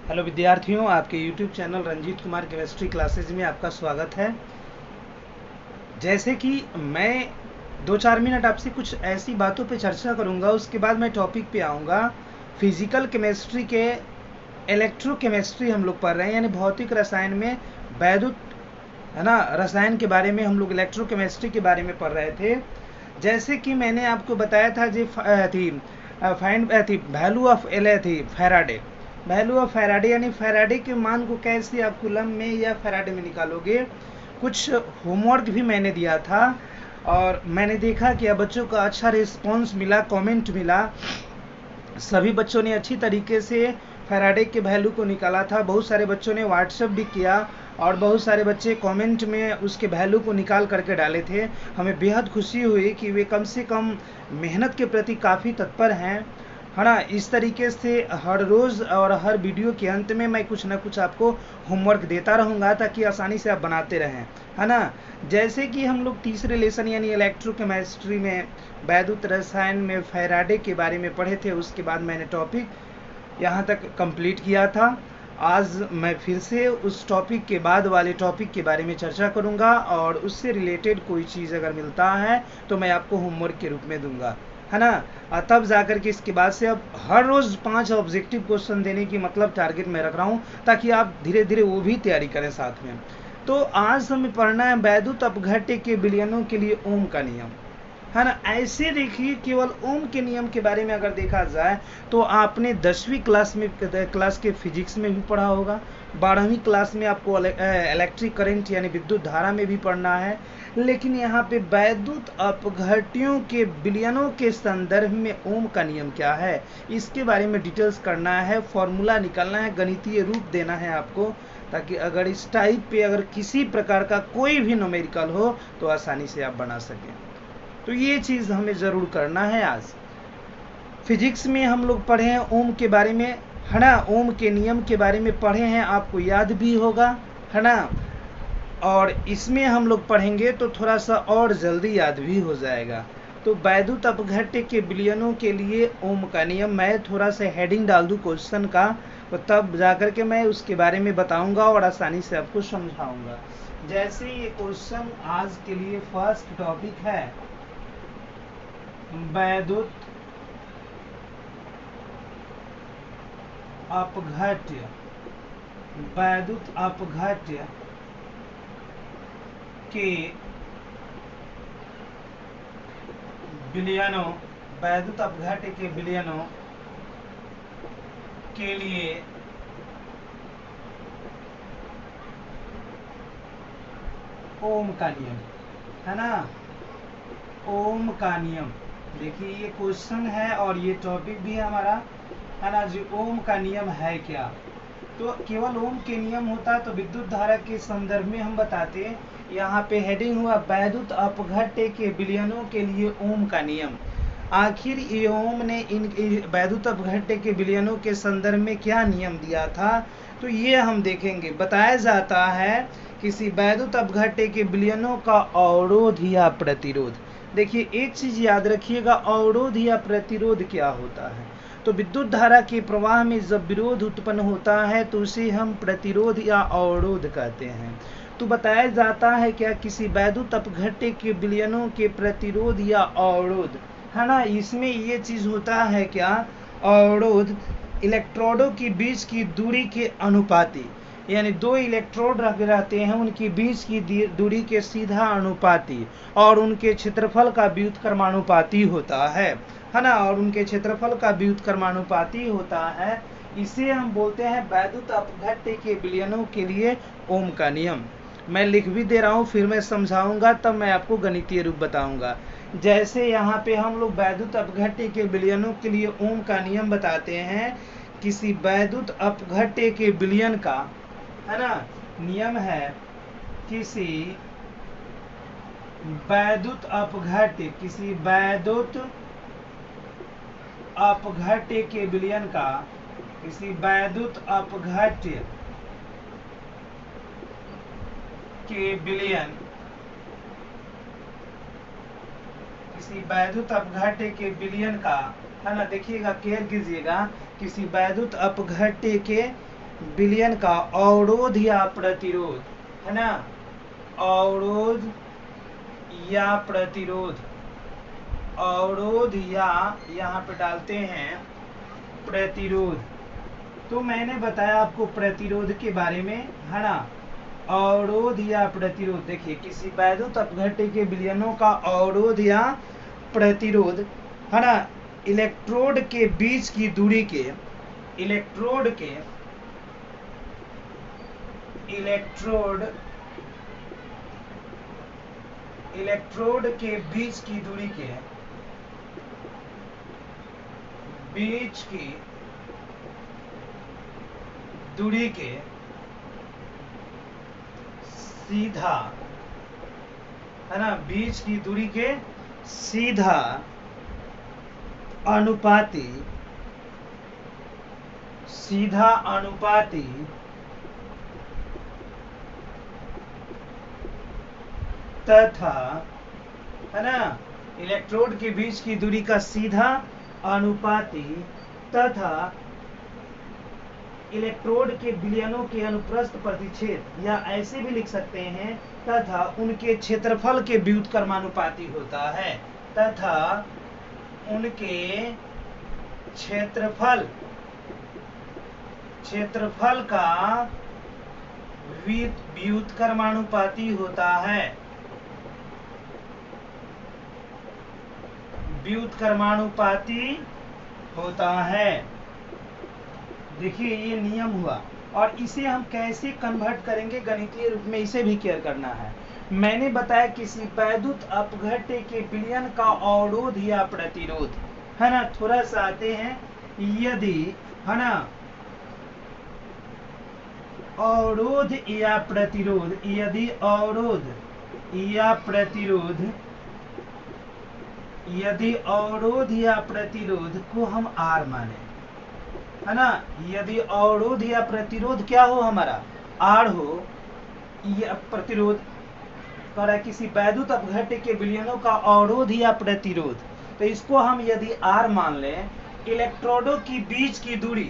Hello विद्यार्थियों, आपके YouTube channel Ranjeet Kumar chemistry classes में आपका स्वागत है। जैसे कि मैं 2-4 मिनट आपसे कुछ ऐसी बातों पे चर्चा करूंगा, उसके बाद मैं टॉपिक पे आऊँगा। फिजिकल केमिस्ट्री के इलेक्ट्रोकेमिस्ट्री हम लोग पढ़ रहे हैं, यानी भौतिक रसायन में वैद्युत, है ना, रसायन के बारे में हम लोग इलेक्ट्रोकेमिस्ट्री के बारे में पढ़ रहे थे। जैसे कि मैंने आपको बताया था जी फाइंड थी वैल्यू ऑफ एल थी फैराडे। वैल्यू ऑफ फैराडे यानी फैराडे के मान को कैसे आप कूलम में या फैराडे में निकालोगे। कुछ होमवर्क भी मैंने दिया था और मैंने देखा कि बच्चों का अच्छा रिस्पांस मिला, कमेंट मिला। सभी बच्चों ने अच्छी तरीके से फैराडे के वैल्यू को निकाला था। बहुत सारे बच्चों ने व्हाट्सएप भी किया और बहुत सारे बच्चे कमेंट में उसके वैल्यू को निकाल करके डाले थे। हमें बेहद खुशी हुई कि वे कम से कम मेहनत के प्रति काफ़ी तत्पर हैं, है ना। इस तरीके से हर रोज़ और हर वीडियो के अंत में मैं कुछ ना कुछ आपको होमवर्क देता रहूँगा ताकि आसानी से आप बनाते रहें, है ना। जैसे कि हम लोग तीसरे लेसन यानी इलेक्ट्रोकेमिस्ट्री में वैद्युत रसायन में फैराडे के बारे में पढ़े थे, उसके बाद मैंने टॉपिक यहाँ तक कंप्लीट किया था। आज मैं फिर से उस टॉपिक के बाद वाले टॉपिक के बारे में चर्चा करूँगा और उससे रिलेटेड कोई चीज़ अगर मिलता है तो मैं आपको होमवर्क के रूप में दूंगा, है ना। तब जाकर के इसके बाद से अब हर रोज़ 5 ऑब्जेक्टिव क्वेश्चन देने की मतलब टारगेट मैं रख रहा हूँ ताकि आप धीरे धीरे वो भी तैयारी करें साथ में। तो आज हमें पढ़ना है वैद्युत अपघट्य के विलयनों के लिए ओम का नियम, है ना। ऐसे देखिए, केवल ओम के नियम के बारे में अगर देखा जाए तो आपने 10वीं क्लास के फिजिक्स में भी पढ़ा होगा, 12वीं क्लास में आपको इलेक्ट्रिक करंट यानी विद्युत धारा में भी पढ़ना है। लेकिन यहाँ पे वैद्युत अपघट्यों के विलयनों के संदर्भ में ओम का नियम क्या है, इसके बारे में डिटेल्स करना है, फॉर्मूला निकालना है, गणितीय रूप देना है आपको, ताकि अगर इस टाइप पे अगर किसी प्रकार का कोई भी न्यूमेरिकल हो तो आसानी से आप बना सकें। तो ये चीज़ हमें ज़रूर करना है। आज फिजिक्स में हम लोग पढ़े हैं ओम के बारे में, है ना। ओम के नियम के बारे में पढ़े हैं, आपको याद भी होगा, है ना। और इसमें हम लोग पढ़ेंगे तो थोड़ा सा और जल्दी याद भी हो जाएगा। तो वैद्युत अपघट्य के विलयनों के लिए ओम का नियम, मैं थोड़ा सा हेडिंग डाल दूँ क्वेश्चन का, तो तब जाकर के मैं उसके बारे में बताऊंगा और आसानी से आपको समझाऊंगा। जैसे ये क्वेश्चन आज के लिए फर्स्ट टॉपिक है, वैद्युत अपघट्य, वैद्युत अपघट्य के विलयनों, वैद्युत अपघट्य के विलयनों के लिए ओम का नियम, है ना। ओम का नियम, देखिए ये क्वेश्चन है और ये टॉपिक भी है हमारा, है ना जी। ओम का नियम है क्या, तो केवल ओम के नियम होता तो विद्युत धारा के संदर्भ में हम बताते। यहाँ पे हेडिंग हुआ वैद्युत अपघट्य के विलयनों के लिए ओम का नियम। आखिर ये ओम ने इन वैद्युत अपघट्य के विलयनों के संदर्भ में क्या नियम दिया था, तो ये हम देखेंगे। बताया जाता है किसी वैद्युत अपघट्य के विलयनों का अवरोध या प्रतिरोध। देखिए एक चीज याद रखिएगा, अवरोध या प्रतिरोध क्या होता है। तो विद्युत धारा के प्रवाह में जब विरोध उत्पन्न होता है तो उसे हम प्रतिरोध या अवरोध कहते हैं। तो बताया जाता है क्या किसी वैद्युत अपघट्य के विलयनों के प्रतिरोध या अवरोध, है ना। इसमें ये चीज होता है क्या, अवरोध इलेक्ट्रोडों के बीच की दूरी के अनुपाती, यानी दो इलेक्ट्रोड रहते हैं, उनके बीच की दूरी के सीधा अनुपाती और उनके क्षेत्रफल का व्युत्क्रमानुपाती होता है ना। और उनके क्षेत्रफल का व्युत्क्रमानुपाती होता है। इसे हम बोलते हैं वैद्युत अपघट्य के विलयनों के लिए ओम का नियम। मैं लिख भी दे रहा हूँ, फिर मैं समझाऊंगा, तब मैं आपको गणितीय रूप बताऊंगा। जैसे यहाँ पे हम लोग वैद्युत अपघट्य के विलयनों के लिए ओम का नियम बताते हैं। किसी वैद्युत अपघट्य के विलयन का, है ना, नियम है किसी वैद्युत अपघट्य, किसी वैद्युत अपघट्य के विलयन का, किसी वैद्युत अपघट्य के विलयन, किसी वैद्युत अपघट्य के विलयन का, है ना। देखिएगा, केयर कीजिएगा, किसी वैद्युत अपघट्य के विलयन का अवरोध या प्रतिरोध, है ना, अवरोध या प्रतिरोध, अवरोध या यहाँ पे डालते हैं प्रतिरोध। तो मैंने बताया आपको प्रतिरोध के बारे में, है ना, अवरोध या प्रतिरोध। देखिए किसी वैद्युत अपघट्य के विलयनों का अवरोध या प्रतिरोध, है ना, इलेक्ट्रोड के बीच की दूरी के, इलेक्ट्रोड के बीच की दूरी के, बीच की दूरी के सीधा, है ना, बीच की दूरी के सीधा अनुपाती, सीधा अनुपाती तथा, है ना, इलेक्ट्रोड के बीच की दूरी का सीधा अनुपाती तथा इलेक्ट्रोड के विलयनों के अनुप्रस्थ प्रतिच्छेद, या ऐसे भी लिख सकते हैं तथा उनके क्षेत्रफल के व्युत्क्रमानुपाती होता है, तथा उनके क्षेत्रफल का व्युत्क्रमानुपाती होता है, व्युत्क्रमानुपाती होता है। देखिए ये नियम हुआ, और इसे हम कैसे कन्वर्ट करेंगे गणितीय रूप में, इसे भी केयर करना है। मैंने बताया किसी वैद्युत अपघट्य के विलयन का अवरोध या प्रतिरोध, है ना, थोड़ा सा आते हैं, यदि, है ना, अवरोध या प्रतिरोध, यदि अवरोध या प्रतिरोध, यदि अवरोध या प्रतिरोध को हम R माने, है ना, यदि अवरोध या प्रतिरोध क्या हो हमारा, R हो, या प्रतिरोध कर है किसी वैद्युत अपघट्य के विलयनों का अवरोध या प्रतिरोध, तो इसको हम यदि R मान लें, इलेक्ट्रोडों की बीच की दूरी,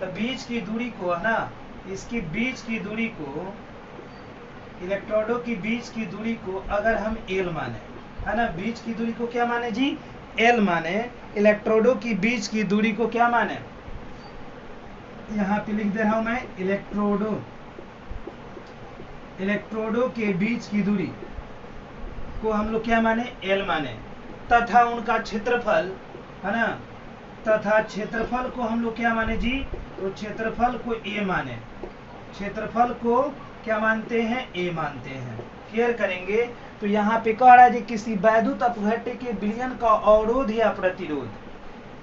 तो बीच की दूरी को, है ना, इसकी बीच की दूरी को, इलेक्ट्रोडों की बीच की दूरी को अगर हम L माने, है ना, बीच की दूरी को क्या माने जी, L माने, इलेक्ट्रोडों की बीच की दूरी को क्या माने, यहाँ पे लिख दे रहा हूं मैं, इलेक्ट्रोडों के बीच की दूरी को हम लोग क्या माने, L माने, तथा उनका क्षेत्रफल, है ना, तथा क्षेत्रफल को हम लोग क्या माने जी, तो क्षेत्रफल को A माने, क्षेत्रफल को क्या मानते हैं, A मानते हैं। क्लियर करेंगे। तो यहाँ पे कह रहा है कि किसी वैद्युत अपघट्य के विलयन का अवरोध या प्रतिरोध,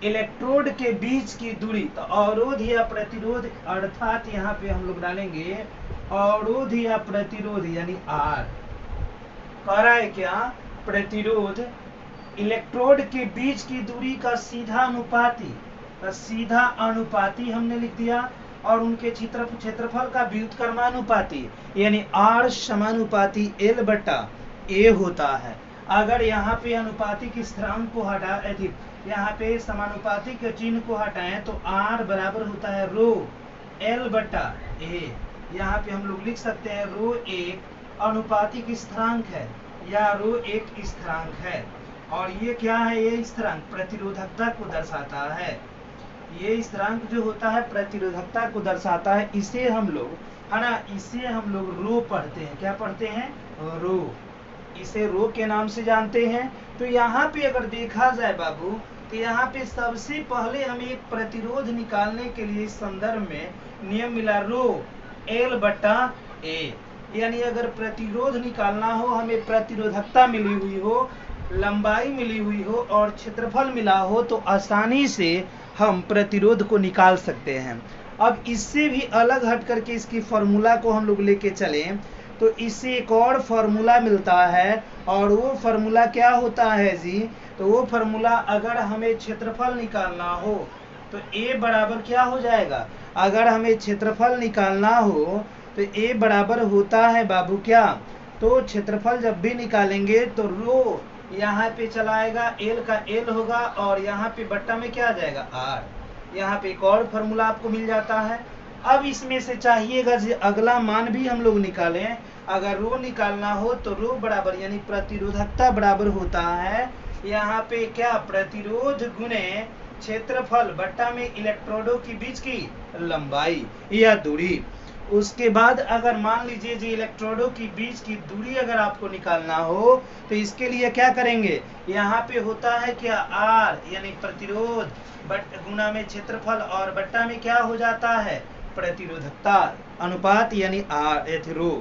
इलेक्ट्रोड के बीच की दूरी, तो अवरोध या प्रतिरोध अर्थात यहाँ पे हम लोग डालेंगे अवरोध या प्रतिरोध यानी R। कह रहा है क्या, प्रतिरोध इलेक्ट्रोड के बीच की दूरी का सीधा अनुपाती, तो सीधा अनुपाती हमने लिख दिया, और उनके क्षेत्रफल का व्युत्क्रमानुपाती यानी R समानुपाती L बटा A होता है। अगर यहाँ पे अनुपाती के स्थिरांक को हटा, यहाँ पे समानुपाती के चिन्ह को हटाएं तो R बराबर होता है रो L बटा A। यहाँ पे हम लोग लिख सकते हैं रो एक अनुपातिक स्थिरांक है या रो एक स्थिरांक है, और ये क्या है, ये स्थिरांक प्रतिरोधकता को दर्शाता है। ये स्थिरांक जो होता है प्रतिरोधकता को दर्शाता है। इसे हम लोग, है ना, इसे हम लोग रो पढ़ते हैं। क्या पढ़ते हैं, रो। इसे रो के नाम से जानते हैं। तो यहाँ पे अगर देखा जाए बाबू, तो यहाँ पे सबसे पहले हमें एक प्रतिरोध निकालने के लिए इस संदर्भ में नियम मिला रो L बटा A। यानी अगर प्रतिरोध निकालना हो, हमें प्रतिरोधकता मिली हुई हो, लंबाई मिली हुई हो और क्षेत्रफल मिला हो, तो आसानी से हम प्रतिरोध को निकाल सकते हैं। अब इससे भी अलग हट करके इसकी फॉर्मूला को हम लोग लेके चलें तो इससे एक और फार्मूला मिलता है, और वो फार्मूला क्या होता है जी, तो वो फार्मूला अगर हमें क्षेत्रफल निकालना हो तो A बराबर क्या हो जाएगा, अगर हमें क्षेत्रफल निकालना हो तो A बराबर होता है बाबू क्या, तो क्षेत्रफल जब भी निकालेंगे तो रो यहाँ पे चला आएगा, L का L होगा और यहाँ पे बट्टा में क्या आ जाएगा R। यहाँ पे एक और फार्मूला आपको मिल जाता है। अब इसमें से चाहिएगा अगला मान भी हम लोग निकालें। अगर रो निकालना हो तो रो बराबर यानी प्रतिरोधकता बराबर होता है यहाँ पे क्या, प्रतिरोध गुणे क्षेत्रफल बट्टा में इलेक्ट्रोडों के बीच की लंबाई या दूरी। उसके बाद अगर मान लीजिए जी इलेक्ट्रोडों के बीच की दूरी अगर आपको निकालना हो तो इसके लिए क्या करेंगे, यहाँ पे होता है क्या R यानी प्रतिरोध गुणा में क्षेत्रफल और बट्टा में क्या हो जाता है प्रतिरोधकता अनुपात यानी R रो।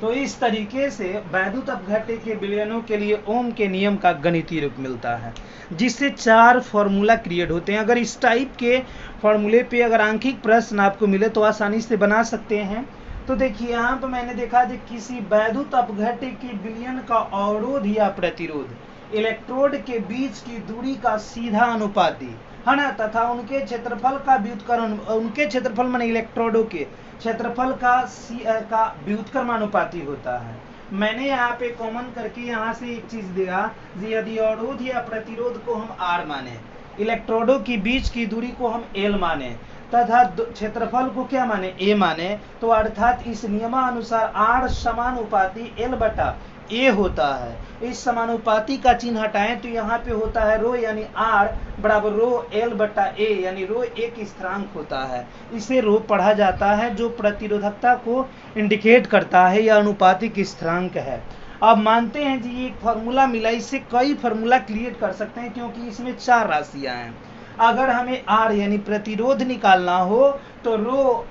तो इस तरीके से वैद्युत अपघट्य के विलयनों के लिए ओम के नियम का गणितीय रूप मिलता है, जिससे 4 फॉर्मूला क्रिएट होते हैं। अगर इस टाइप के फॉर्मूले पे अगर आंखिक प्रश्न आपको मिले तो आसानी से बना सकते हैं। तो देखिए यहाँ पर मैंने देखा कि किसी वैद्युत अपघट्य के विलयन का अवरोध या प्रतिरोध इलेक्ट्रोड के बीच की दूरी का सीधा अनुपाती है ना, तथा उनके क्षेत्रफल का व्युत्क्रम, उनके क्षेत्रफल माने इलेक्ट्रोडों के क्षेत्रफल का व्युत्क्रमानुपाती होता है। मैंने यहाँ पे कॉमन करके यहाँ से एक चीज दिया, यदि अवरोध या प्रतिरोध को हम R माने, इलेक्ट्रोडों के बीच की दूरी को हम L माने तथा क्षेत्रफल को क्या माने A माने, तो अर्थात इस नियमानुसार R समानुपाती L बटा A होता है। इस समानुपाती का चिन्ह हटाएं तो यहाँ पे होता है रो यानी R बराबर रो L बटा A यानी रो एक स्थिरांक होता है। इसे रो पढ़ा जाता है जो प्रतिरोधकता को इंडिकेट करता है या अनुपातिक स्थिरांक है। अब मानते हैं जी एक फार्मूला मिला, इससे कई फार्मूला क्रिएट कर सकते हैं क्योंकि इसमें 4 राशियां हैं। अगर हमें R यानी प्रतिरोध निकालना हो तो रो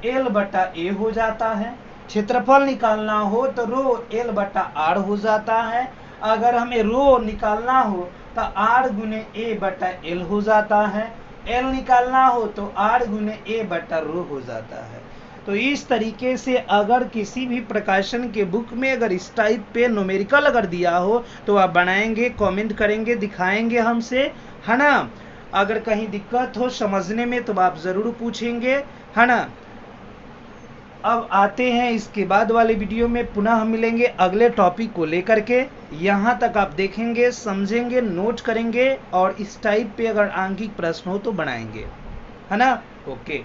L बटा A हो जाता है, क्षेत्रफल निकालना हो तो रो L बटा R हो जाता है, अगर हमें रो निकालना हो तो R गुने A बटा L हो जाता है, L निकालना हो तो R गुने A बटा रो हो जाता है। तो इस तरीके से अगर किसी भी प्रकाशन के बुक में अगर इस टाइप पे न्यूमेरिकल अगर दिया हो तो आप बनाएंगे, कमेंट करेंगे, दिखाएंगे हमसे, है ना। अगर कहीं दिक्कत हो समझने में तो आप जरूर पूछेंगे, है ना। अब आते हैं इसके बाद वाले वीडियो में, पुनः हम मिलेंगे अगले टॉपिक को लेकर के। यहाँ तक आप देखेंगे, समझेंगे, नोट करेंगे और इस टाइप पे अगर आंकिक प्रश्न हो तो बनाएंगे, है ना। ओके।